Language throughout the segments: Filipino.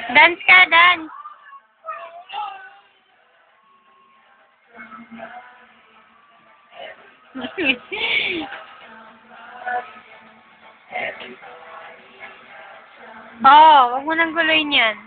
Dance ka, dance. Oh, wag mo nang guloyin yan.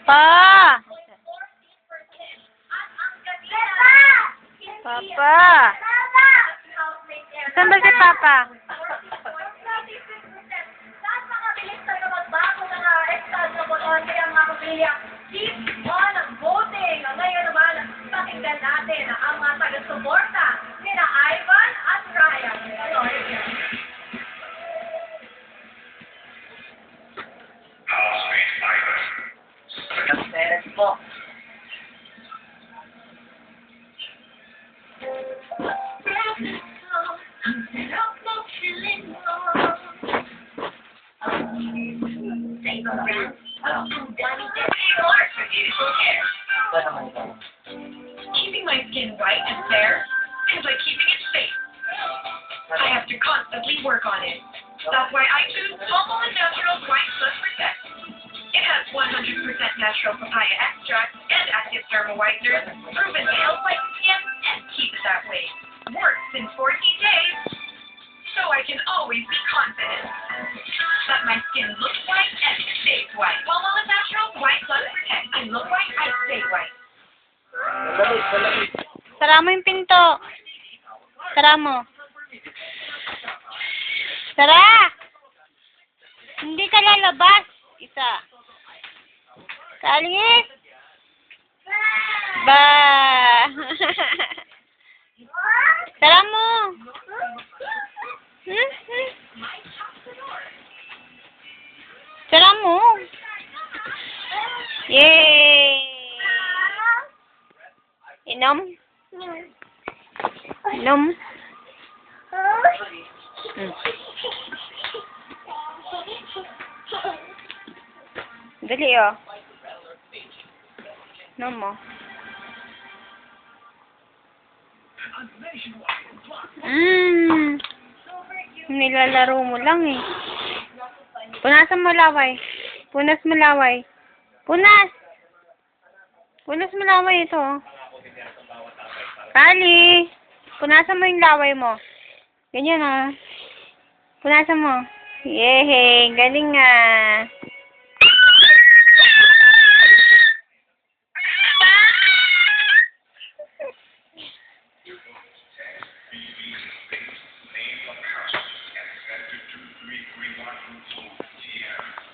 Pa! Papa! Saan ba si Papa? Keep on voting. Ngayon naman, pakinggan natin ang mga taga-suporta nila Ivan at Ryan. Nag-parents po. Keeping my skin white and fair is like keeping it safe. I have to constantly work on it. That's why I choose Palmolive Natural White Plus Protect. It has 100% natural papaya extract and active dermal whiteners, proven to help white skin and keep it that way. Works in 14 days, so I can always be confident that my skin looks white and stays white. Palmolive Natural White Plus Protect. I look white, I stay white. Sara mo yung pinto. Sara mo. Sara! Hindi ka lalabas. Isa. Kalis! Ba! Sara mo! Sara mo! Yay! Inom? Inom? Dali, oh. Inom mo. Nilalaro mo lang, eh. Punasan mo laway. Punas mo laway. Punas! Punas mo laway ito, oh. Kali! Punasan mo yung laway mo. Ganyan, ah. Punasan mo. Yehey! Galing nga.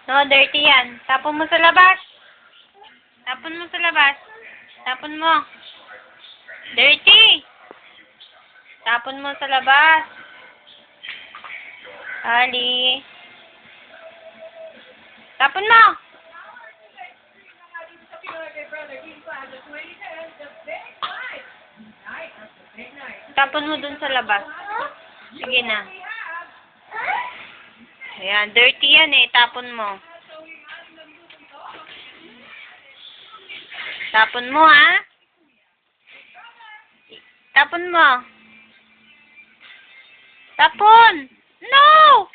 No, dirty yan. Tapon mo sa labas. Tapon mo sa labas. Tapon mo. Dirty! Tapon mo sa labas. Ali. Tapon mo. Tapon mo dun sa labas. Sige na. Ayan, dirty yan eh. Tapon mo. Tapon mo, ha? Tapon mo. Tapon! No!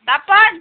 Tapon!